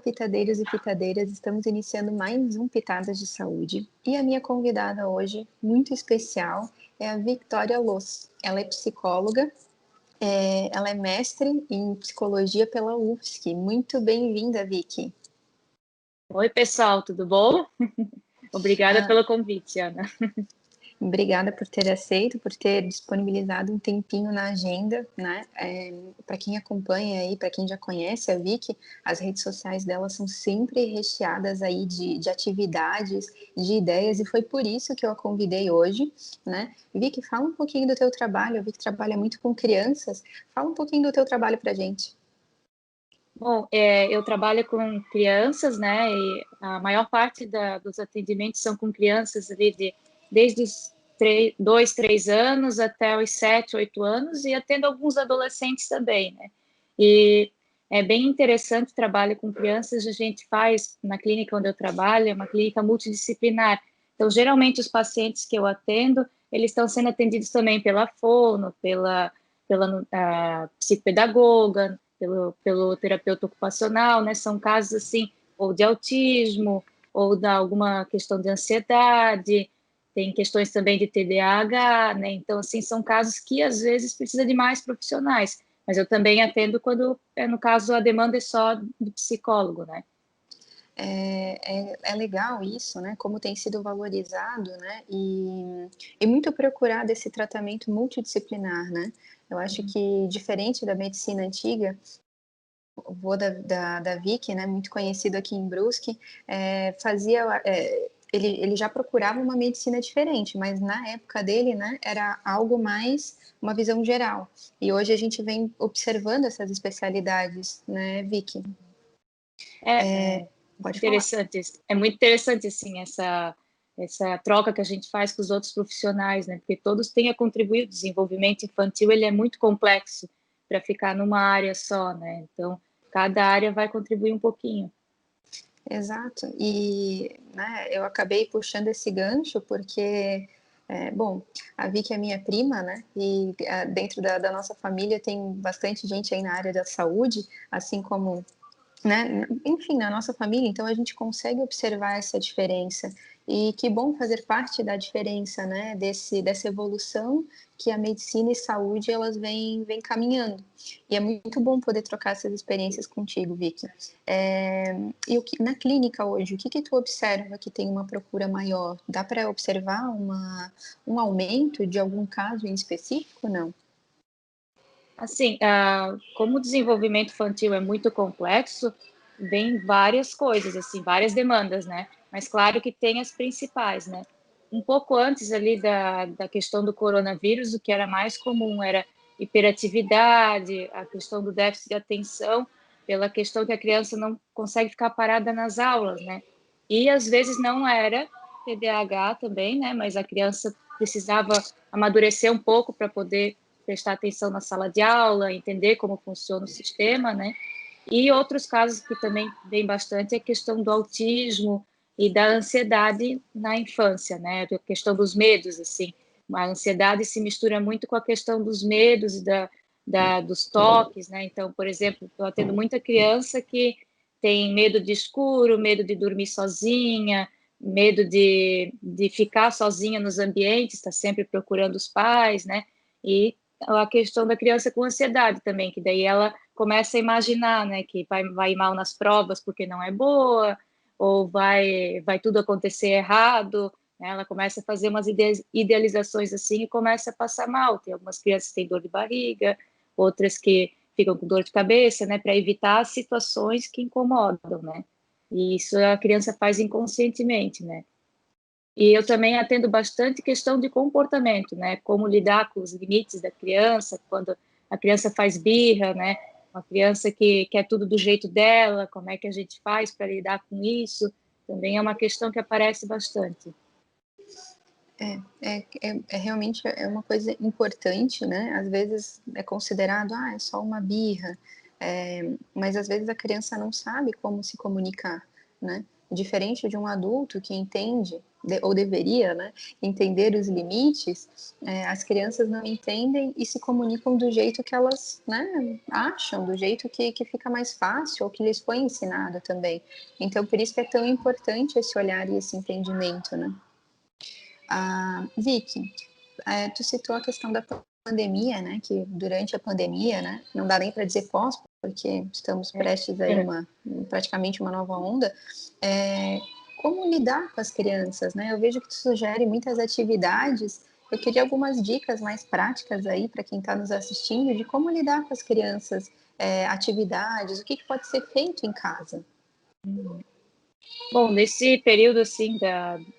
pitadeiros e pitadeiras, estamos iniciando mais um Pitadas de Saúde e a minha convidada hoje, muito especial, é a Victoria Loss. Ela é psicóloga, ela é mestre em psicologia pela UFSC. Muito bem-vinda, Vicky. Oi, pessoal, tudo bom? Obrigada pelo convite, Ana. Obrigada por ter aceito, por ter disponibilizado um tempinho na agenda, né? Para quem acompanha aí, para quem já conhece a Vicky, as redes sociais dela são sempre recheadas aí de atividades, de ideias, e foi por isso que eu a convidei hoje, né? Vicky, fala um pouquinho do teu trabalho. Eu vi que trabalha muito com crianças. Fala um pouquinho do teu trabalho para a gente. Bom, eu trabalho com crianças, né? E a maior parte dos atendimentos são com crianças ali desde os 2, 3 anos até os 7, 8 anos, e atendo alguns adolescentes também, né? E é bem interessante o trabalho com crianças. A gente faz, na clínica onde eu trabalho, é uma clínica multidisciplinar. Então, geralmente, os pacientes que eu atendo, eles estão sendo atendidos também pela fono, pela psicopedagoga, pelo terapeuta ocupacional, né? São casos assim, ou de autismo, ou de alguma questão de ansiedade, tem questões também de TDAH, né? Então, assim, são casos que às vezes precisa de mais profissionais, mas eu também atendo quando, no caso, a demanda é só de psicólogo, né? É legal isso, né? Como tem sido valorizado, né? E muito procurado esse tratamento multidisciplinar, né? Eu acho que, diferente da medicina antiga, o avô da Vicky, né, muito conhecido aqui em Brusque, ele já procurava uma medicina diferente, mas na época dele, né, era algo mais uma visão geral. E hoje a gente vem observando essas especialidades, né, Vicky? Pode falar. Interessante, é muito interessante, assim, essa troca que a gente faz com os outros profissionais, né? Porque todos têm a contribuir. O desenvolvimento infantil, ele é muito complexo para ficar numa área só, né? Então, cada área vai contribuir um pouquinho. Exato. E, né, eu acabei puxando esse gancho porque, bom, a Vicky é minha prima, né? E dentro da nossa família tem bastante gente aí na área da saúde, assim como, né? Enfim, na nossa família, então a gente consegue observar essa diferença. E que bom fazer parte da diferença, né? Dessa evolução que a medicina e saúde elas vêm caminhando. E é muito bom poder trocar essas experiências contigo, Vicky. Na clínica hoje, o que tu observa que tem uma procura maior? Dá para observar um aumento de algum caso em específico, não? Assim, como o desenvolvimento infantil é muito complexo, vem várias coisas, assim, várias demandas, né? Mas claro que tem as principais, né? Um pouco antes ali da questão do coronavírus, o que era mais comum era hiperatividade, a questão do déficit de atenção, pela questão que a criança não consegue ficar parada nas aulas, né? E às vezes não era TDAH também, né? Mas a criança precisava amadurecer um pouco para poder prestar atenção na sala de aula, entender como funciona o sistema, né? E outros casos que também vem bastante é a questão do autismo e da ansiedade na infância, né? A questão dos medos, assim. A ansiedade se mistura muito com a questão dos medos e dos toques, né? Então, por exemplo, eu atendo muita criança que tem medo de escuro, medo de dormir sozinha, medo de ficar sozinha nos ambientes, está sempre procurando os pais, né? E a questão da criança com ansiedade também, que daí ela começa a imaginar, né, que vai ir mal nas provas porque não é boa, ou vai tudo acontecer errado, né? Ela começa a fazer umas idealizações assim e começa a passar mal. Tem algumas crianças que têm dor de barriga, outras que ficam com dor de cabeça, né, para evitar situações que incomodam, né? E isso a criança faz inconscientemente, né? E eu também atendo bastante questão de comportamento, né? Como lidar com os limites da criança, quando a criança faz birra, né? Uma criança que quer tudo do jeito dela, como é que a gente faz para lidar com isso? Também é uma questão que aparece bastante. Realmente é uma coisa importante, né? Às vezes é considerado, é só uma birra, mas às vezes a criança não sabe como se comunicar, né? diferente de um adulto que entende, ou deveria, né, entender os limites, as crianças não entendem e se comunicam do jeito que elas, né, acham, do jeito que fica mais fácil, ou que lhes foi ensinado também. Então, por isso que é tão importante esse olhar e esse entendimento, né. Vicky, tu citou a questão da pandemia, né, que durante a pandemia, né, não dá nem para dizer pós, porque estamos prestes aí praticamente uma nova onda, como lidar com as crianças, né? Eu vejo que tu sugere muitas atividades, eu queria algumas dicas mais práticas aí para quem está nos assistindo de como lidar com as crianças, atividades, o que pode ser feito em casa. Bom, nesse período assim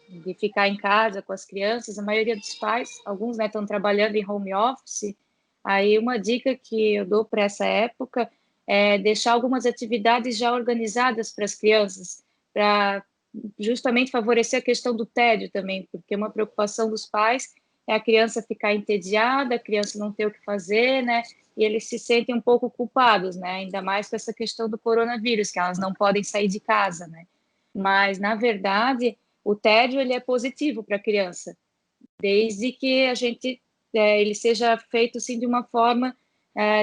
de ficar em casa com as crianças, a maioria dos pais, alguns, né, estão trabalhando em home office. Aí uma dica que eu dou para essa época é deixar algumas atividades já organizadas para as crianças, para justamente favorecer a questão do tédio também, porque uma preocupação dos pais é a criança ficar entediada, a criança não ter o que fazer, né? E eles se sentem um pouco culpados, né? Ainda mais com essa questão do coronavírus, que elas não podem sair de casa, né? Mas, na verdade, o tédio ele é positivo para a criança, desde que a gente ele seja feito assim, de uma forma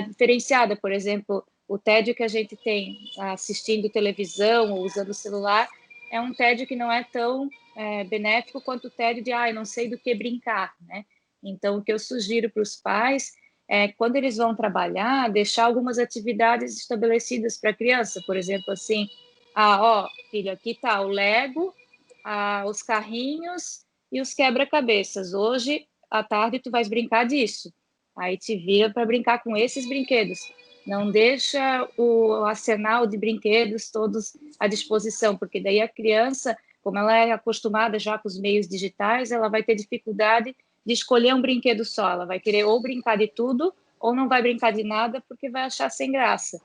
diferenciada. Por exemplo, o tédio que a gente tem assistindo televisão ou usando o celular é um tédio que não é tão benéfico quanto o tédio de não sei do que brincar, né? Então, o que eu sugiro para os pais é, quando eles vão trabalhar, deixar algumas atividades estabelecidas para a criança. Por exemplo, assim, ó, filho, aqui tá o Lego, os carrinhos e os quebra-cabeças. Hoje, à tarde, tu vais brincar disso. Aí te vira para brincar com esses brinquedos. Não deixa o arsenal de brinquedos todos à disposição, porque daí a criança, como ela é acostumada já com os meios digitais, ela vai ter dificuldade de escolher um brinquedo só. Ela vai querer ou brincar de tudo ou não vai brincar de nada porque vai achar sem graça.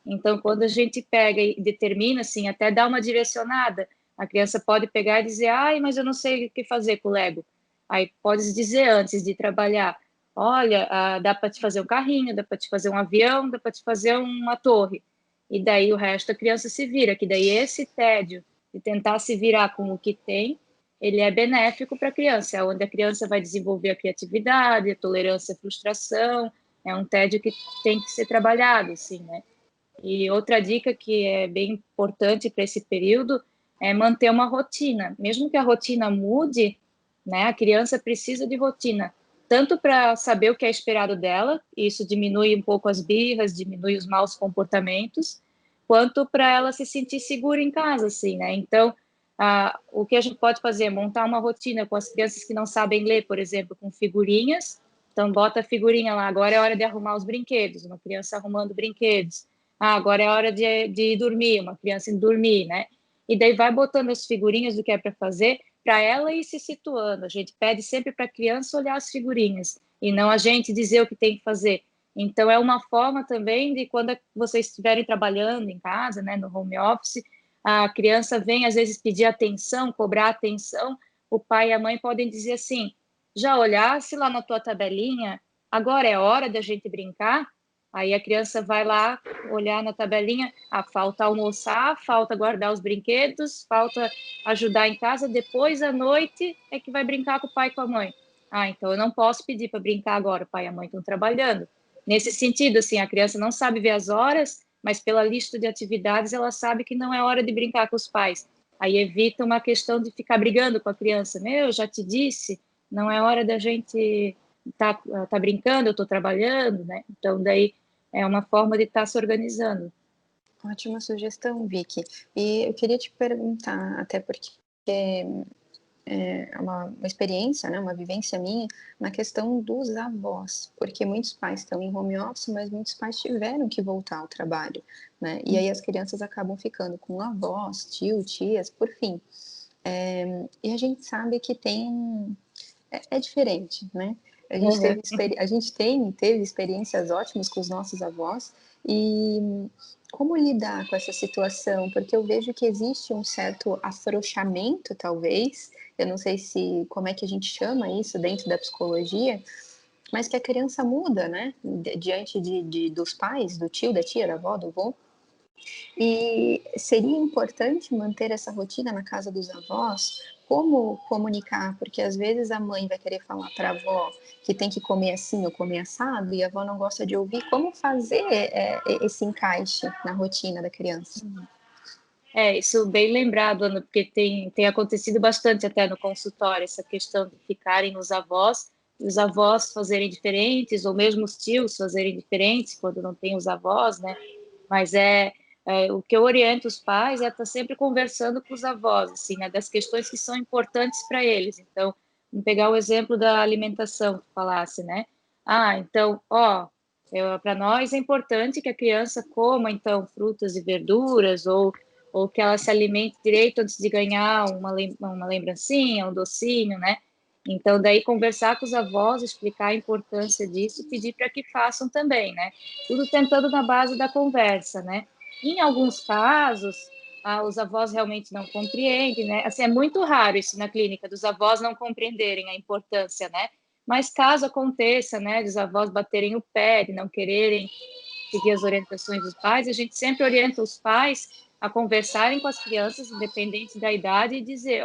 Então, quando a gente pega e determina, assim, até dá uma direcionada, a criança pode pegar e dizer, mas eu não sei o que fazer com o Lego. Aí pode dizer antes de trabalhar, olha, dá para te fazer um carrinho, dá para te fazer um avião, dá para te fazer uma torre. E daí o resto a criança se vira, que daí esse tédio de tentar se virar com o que tem, ele é benéfico para a criança, é onde a criança vai desenvolver a criatividade, a tolerância à frustração, é um tédio que tem que ser trabalhado, assim, né? E outra dica que é bem importante para esse período é manter uma rotina. Mesmo que a rotina mude, né, a criança precisa de rotina, tanto para saber o que é esperado dela, e isso diminui um pouco as birras, diminui os maus comportamentos, quanto para ela se sentir segura em casa, assim, né? Então, o que a gente pode fazer? Montar uma rotina com as crianças que não sabem ler, por exemplo, com figurinhas. Então, bota a figurinha lá, agora é hora de arrumar os brinquedos, uma criança arrumando brinquedos. Agora é hora de dormir, uma criança em dormir, né? E daí vai botando as figurinhas do que é para fazer, para ela ir se situando. A gente pede sempre para a criança olhar as figurinhas, e não a gente dizer o que tem que fazer. Então, é uma forma também de quando vocês estiverem trabalhando em casa, né, no home office, a criança vem às vezes pedir atenção, cobrar atenção, o pai e a mãe podem dizer assim, já olhasse lá na tua tabelinha, agora é hora da gente brincar? Aí a criança vai lá olhar na tabelinha, falta almoçar, falta guardar os brinquedos, falta ajudar em casa, depois à noite é que vai brincar com o pai e com a mãe. Então eu não posso pedir para brincar agora, o pai e a mãe estão trabalhando. Nesse sentido, assim, a criança não sabe ver as horas, mas pela lista de atividades ela sabe que não é hora de brincar com os pais. Aí evita uma questão de ficar brigando com a criança. Meu, já te disse, não é hora da gente tá brincando, eu estou trabalhando, né? Então daí é uma forma de estar se organizando. Ótima sugestão, Vicky. E eu queria te perguntar, até porque é uma experiência, né, uma vivência minha, na questão dos avós, porque muitos pais estão em home office, mas muitos pais tiveram que voltar ao trabalho, né? E aí as crianças acabam ficando com avós, tio, tias, por fim. E a gente sabe que é diferente, né? A gente teve experiências ótimas com os nossos avós e como lidar com essa situação? Porque eu vejo que existe um certo afrouxamento, talvez, eu não sei se como é que a gente chama isso dentro da psicologia, mas que a criança muda, né? Diante dos pais, do tio, da tia, da avó, do avô. E seria importante manter essa rotina na casa dos avós? Como comunicar? Porque às vezes a mãe vai querer falar para a avó que tem que comer assim ou comer assado, e a avó não gosta de ouvir. Como fazer esse encaixe na rotina da criança? Isso bem lembrado, Ana, porque tem acontecido bastante até no consultório, essa questão de ficarem os avós, e os avós fazerem diferentes, ou mesmo os tios fazerem diferentes, quando não tem os avós, né? Mas o que eu oriento os pais é estar sempre conversando com os avós, assim, né? Das questões que são importantes para eles. Então, vamos pegar o exemplo da alimentação que falasse, né? Então, para nós é importante que a criança coma, então, frutas e verduras, ou que ela se alimente direito antes de ganhar uma lembrancinha, um docinho, né? Então, daí conversar com os avós, explicar a importância disso, pedir para que façam também, né? Tudo tentando na base da conversa, né? Em alguns casos, os avós realmente não compreendem, né? Assim, é muito raro isso na clínica, dos avós não compreenderem a importância, né? Mas caso aconteça, né, dos avós baterem o pé, de não quererem seguir as orientações dos pais, a gente sempre orienta os pais a conversarem com as crianças, independente da idade, e dizer,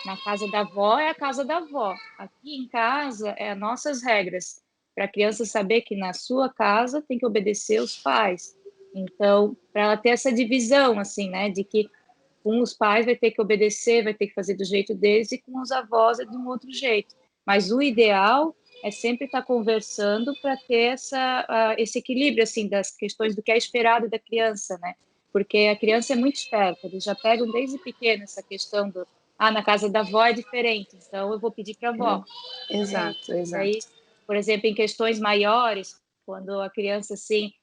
na casa da avó é a casa da avó, aqui em casa é as nossas regras, para a criança saber que na sua casa tem que obedecer os pais. Então, para ela ter essa divisão, assim, né, de que com os pais vai ter que obedecer, vai ter que fazer do jeito deles, e com os avós é de um outro jeito. Mas o ideal é sempre estar conversando para ter esse equilíbrio, assim, das questões do que é esperado da criança, né? Porque a criança é muito esperta, eles já pegam desde pequeno essa questão na casa da avó é diferente, então eu vou pedir para a avó. Exato, Daí, exato. por exemplo, em questões maiores, quando a criança, assim,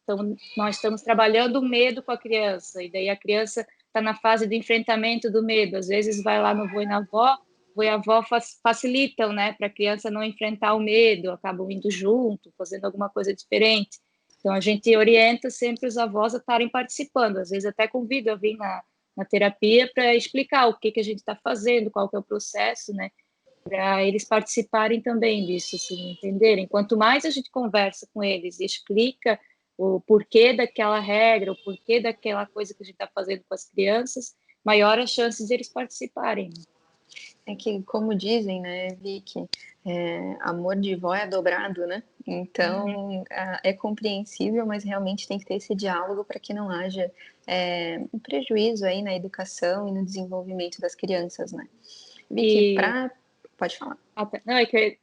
então nós estamos trabalhando o medo com a criança, e daí a criança está na fase do enfrentamento do medo, às vezes vai lá no vô e na avó, vô e a avó facilitam, né, para a criança não enfrentar o medo, acabam indo junto, fazendo alguma coisa diferente. Então, a gente orienta sempre os avós a estarem participando, às vezes até convido a vir na terapia para explicar o que a gente está fazendo, qual que é o processo, né, para eles participarem também disso, assim, entenderem. Quanto mais a gente conversa com eles e explica o porquê daquela regra, o porquê daquela coisa que a gente está fazendo com as crianças, maior a chance de eles participarem. É que, como dizem, né, Vicky, amor de vó é dobrado, né? Então, é compreensível, mas realmente tem que ter esse diálogo para que não haja um prejuízo aí na educação e no desenvolvimento das crianças, né? Vicky, pode falar. Não, é que,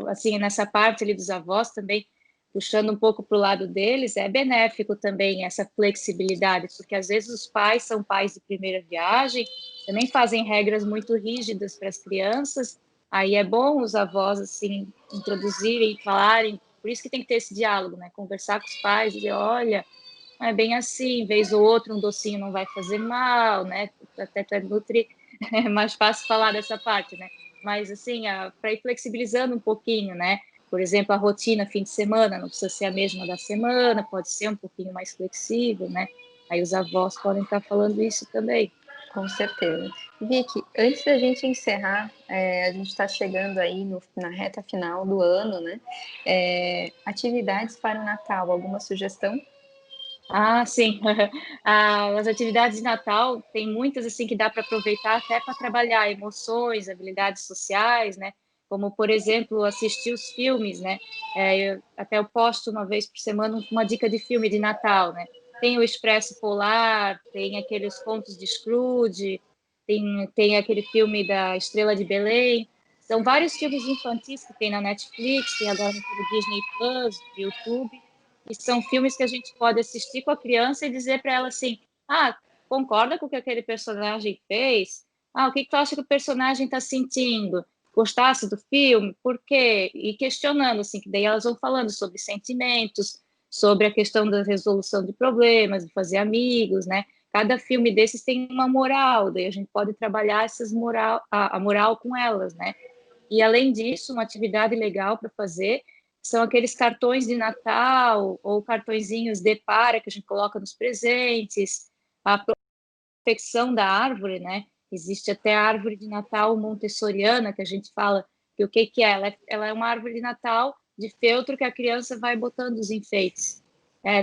assim, nessa parte ali dos avós também, puxando um pouco para o lado deles, é benéfico também essa flexibilidade, porque às vezes os pais são pais de primeira viagem, também fazem regras muito rígidas para as crianças, aí é bom os avós, assim, introduzirem, falarem, por isso que tem que ter esse diálogo, né? Conversar com os pais, dizer, olha, não é bem assim, vez ou outra um docinho não vai fazer mal, né? Até tu é nutri, é mais fácil falar dessa parte, né? Mas, assim, para ir flexibilizando um pouquinho, né? Por exemplo, a rotina fim de semana não precisa ser a mesma da semana, pode ser um pouquinho mais flexível, né? Aí os avós podem estar falando isso também. Com certeza. Vicky, antes da gente encerrar, a gente está chegando aí na reta final do ano, né? Atividades para o Natal, alguma sugestão? Sim. As atividades de Natal tem muitas assim que dá para aproveitar até para trabalhar emoções, habilidades sociais, né? Como, por exemplo, assistir os filmes, né? Eu posto uma vez por semana uma dica de filme de Natal, né? Tem o Expresso Polar, tem aqueles contos de Scrooge, tem aquele filme da Estrela de Belém. São vários filmes infantis que tem na Netflix, tem agora no Disney Plus, no YouTube, e são filmes que a gente pode assistir com a criança e dizer para ela assim: concorda com o que aquele personagem fez? O que tu acha que o personagem está sentindo? Gostasse do filme? Por quê? E questionando, assim, que daí elas vão falando sobre sentimentos, sobre a questão da resolução de problemas, de fazer amigos, né? Cada filme desses tem uma moral, daí a gente pode trabalhar a moral com elas, né? E, além disso, uma atividade legal para fazer são aqueles cartões de Natal ou cartõezinhos de para que a gente coloca nos presentes, a proteção da árvore, né? Existe até a árvore de Natal montessoriana, que a gente fala que o que é? Ela é uma árvore de Natal de feltro que a criança vai botando os enfeites.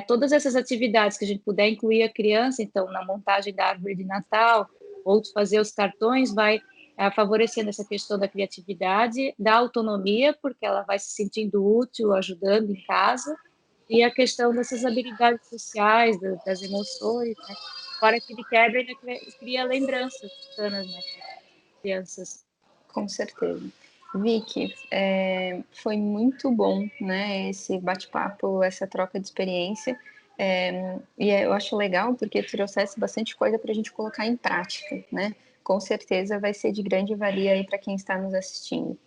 todas essas atividades que a gente puder incluir a criança, então, na montagem da árvore de Natal, ou de fazer os cartões, vai favorecendo essa questão da criatividade, da autonomia, porque ela vai se sentindo útil, ajudando em casa, e a questão dessas habilidades sociais, das emoções, né? Fora que ele quebra, ele cria lembranças bacanas, né, para as crianças. Com certeza. Vicky, foi muito bom, né, esse bate-papo, essa troca de experiência. Eu acho legal porque trouxesse bastante coisa para a gente colocar em prática, né? Com certeza vai ser de grande valia aí para quem está nos assistindo.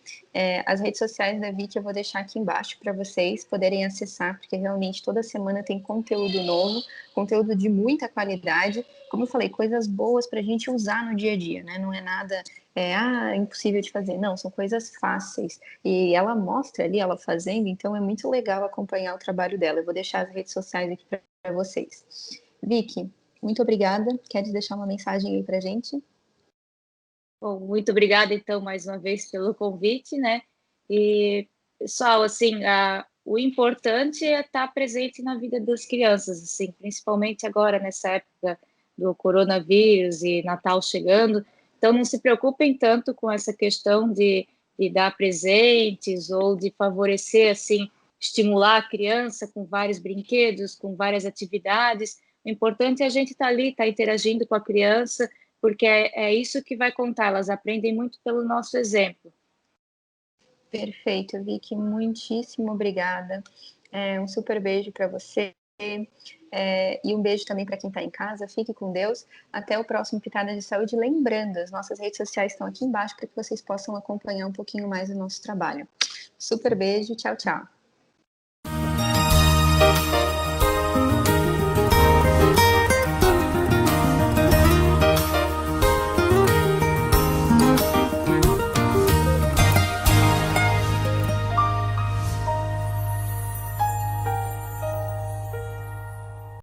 As redes sociais da Vicky eu vou deixar aqui embaixo para vocês poderem acessar, porque realmente toda semana tem conteúdo novo, conteúdo de muita qualidade. Como eu falei, coisas boas para a gente usar no dia a dia, né? Não é nada impossível de fazer. Não, são coisas fáceis. E ela mostra ali, ela fazendo, então é muito legal acompanhar o trabalho dela. Eu vou deixar as redes sociais aqui para vocês. Vicky, muito obrigada. Queres deixar uma mensagem aí para gente? Bom, muito obrigada, então, mais uma vez pelo convite, né? E, pessoal, assim, o importante é estar presente na vida das crianças, assim, principalmente agora, nessa época do coronavírus e Natal chegando. Então, não se preocupem tanto com essa questão de dar presentes ou de favorecer, assim, estimular a criança com vários brinquedos, com várias atividades. O importante é a gente estar ali, estar interagindo com a criança, porque é isso que vai contar, elas aprendem muito pelo nosso exemplo. Perfeito, Vicky, muitíssimo obrigada. Um super beijo para você. E um beijo também para quem está em casa. Fique com Deus. Até o próximo Pitada de Saúde. Lembrando, as nossas redes sociais estão aqui embaixo para que vocês possam acompanhar um pouquinho mais do nosso trabalho. Super beijo, tchau, tchau.